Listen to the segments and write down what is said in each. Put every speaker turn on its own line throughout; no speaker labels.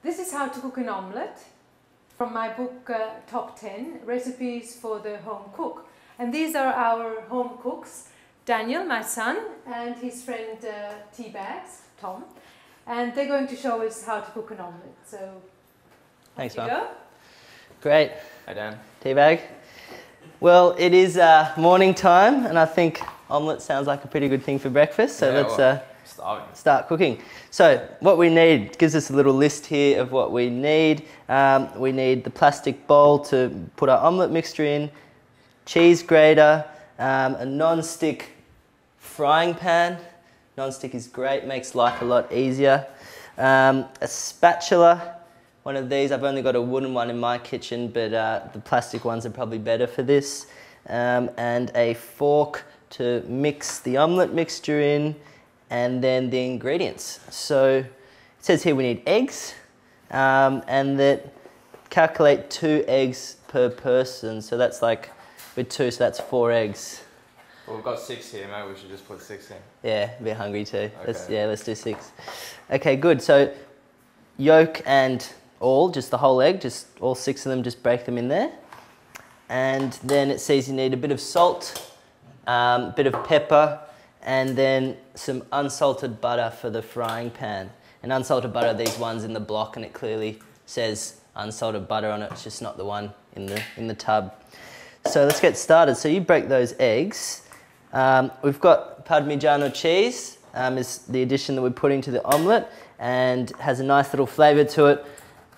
This is how to cook an omelette from my book Top 10 Recipes for the Home Cook. And these are our home cooks, Daniel, my son, and his friend Teabags, Tom. And they're going to show us how to cook an omelette. So,
thanks,
Mom.
Go. Great.
Hi, Dan.
Teabag. Well, it is morning time, and I think omelette sounds like a pretty good thing for breakfast. So let's start cooking. So what we need gives us a little list here of what we need. We need the plastic bowl to put our omelette mixture in, cheese grater, a non-stick frying pan. Non-stick is great, makes life a lot easier. A spatula, one of these. I've only got a wooden one in my kitchen, but the plastic ones are probably better for this. And a fork to mix the omelette mixture in, and then the ingredients. So it says here we need eggs, and that calculate 2 eggs per person. So that's like with 2, so that's 4 eggs.
Well, we've got 6 here, maybe we should just put 6 in.
Yeah, a bit hungry too.
Okay.
Let's do 6. Okay, good. So yolk and all, just the whole egg, just all 6 of them, just break them in there. And then it says you need a bit of salt, a bit of pepper, and then some unsalted butter for the frying pan. And unsalted butter, these ones in the block, and it clearly says unsalted butter on it. It's just not the one in the tub. So let's get started. So you break those eggs. We've got Parmigiano cheese, is the addition that we're putting to the omelette, and has a nice little flavour to it,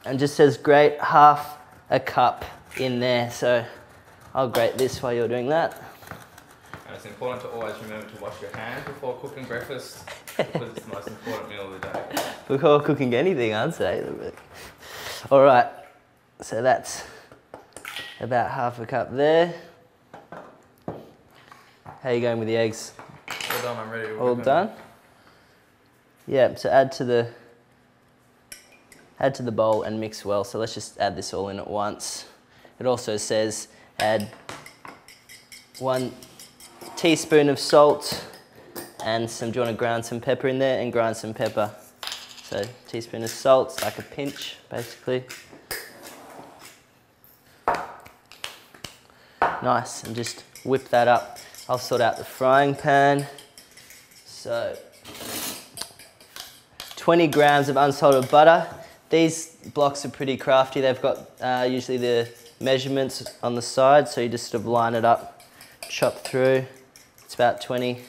and just says grate half a cup in there. So I'll grate this while you're doing that.
And it's important to always remember to wash your hands before cooking breakfast, because it's the most important meal of the day.
Before cooking anything, I'd say. All right, so that's about half a cup there. How are you going with the eggs?
All done, I'm ready.
All done? Yeah, so add to the bowl and mix well. So let's just add this all in at once. It also says add 1 teaspoon of salt and some, do you want to ground some pepper in there, and grind some pepper. So teaspoon of salt, it's like a pinch basically. Nice, and just whip that up. I'll sort out the frying pan. So 20 grams of unsalted butter. These blocks are pretty crafty. They've got usually the measurements on the side, so you just sort of line it up, chop through. It's about 20.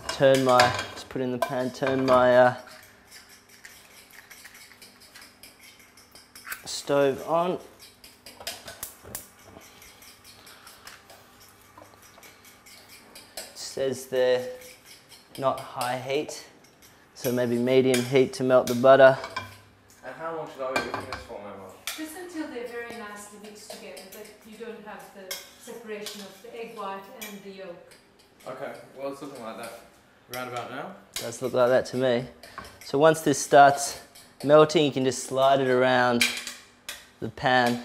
Just put in the pan, turn my stove on. It says they're not high heat, so maybe medium heat to melt the butter.
And how long should I be cooking this for, Mama?
Just until they're very nicely mixed together, but you don't have the separation of the egg white and the yolk.
Okay, well it's looking like that. Around about now?
Does look like that to me. So once this starts melting, you can just slide it around the pan.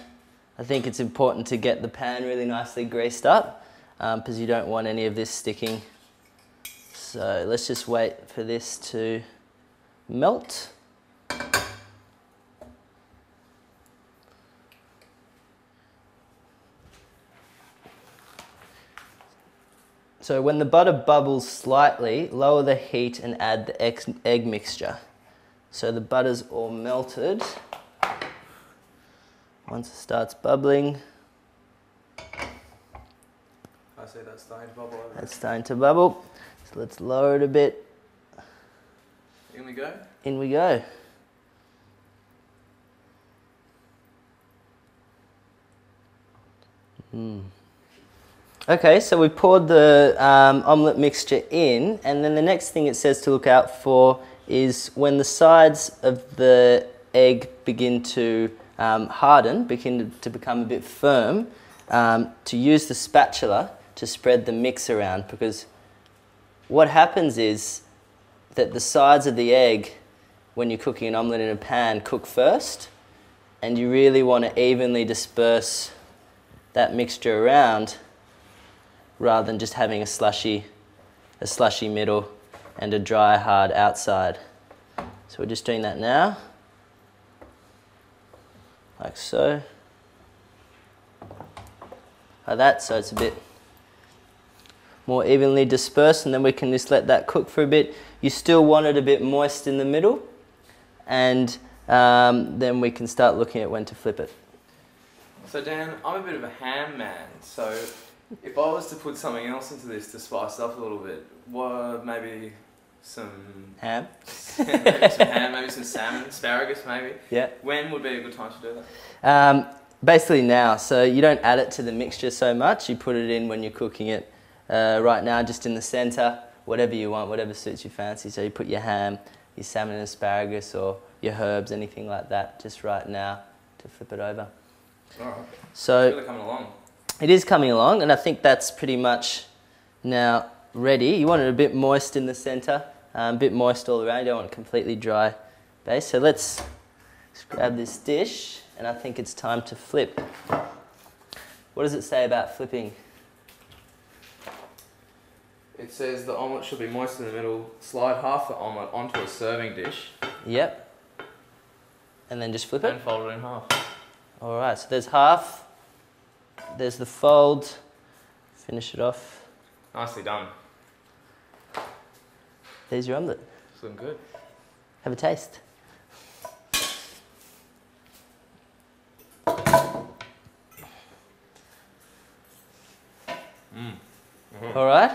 I think it's important to get the pan really nicely greased up, because you don't want any of this sticking. So let's just wait for this to melt. So when the butter bubbles slightly, lower the heat and add the egg mixture. So the butter's all melted. Once it starts bubbling.
I see that's starting to bubble over.
It's starting to bubble. So let's lower it a bit.
In we go?
In we go. Okay, so we poured the omelette mixture in, and then the next thing it says to look out for is when the sides of the egg begin to harden, begin to become a bit firm, to use the spatula to spread the mix around, because what happens is that the sides of the egg, when you're cooking an omelette in a pan, cook first, and you really want to evenly disperse that mixture around, rather than just having a slushy middle and a dry, hard outside. So So we're just doing that now, like so. Like that, so it's a bit more evenly dispersed, and then we can just let that cook for a bit. You still want it a bit moist in the middle, and then we can start looking at when to flip it.
So Dan, I'm a bit of a ham man, so if I was to put something else into this to spice it up a little bit, maybe some
ham?
maybe some ham, maybe some salmon, asparagus maybe?
Yeah.
When would be a good time to do that?
Basically now, so you don't add it to the mixture so much, you put it in when you're cooking it. Right now, just in the centre, whatever you want, whatever suits your fancy. So you put your ham, your salmon and asparagus, or your herbs, anything like that, just right now to flip it over.
Alright.
So
it's really coming along.
It is coming along, and I think that's pretty much now ready. You want it a bit moist in the centre, a bit moist all around. You don't want a completely dry base. So let's grab this dish, and I think it's time to flip. What does it say about flipping?
It says the omelette should be moist in the middle. Slide half the omelette onto a serving dish.
Yep. And then just flip it?
And fold it in half.
Alright, so there's half. There's the fold. Finish it off.
Nicely done.
There's your omelette.
It's looking good.
Have a taste. Alright.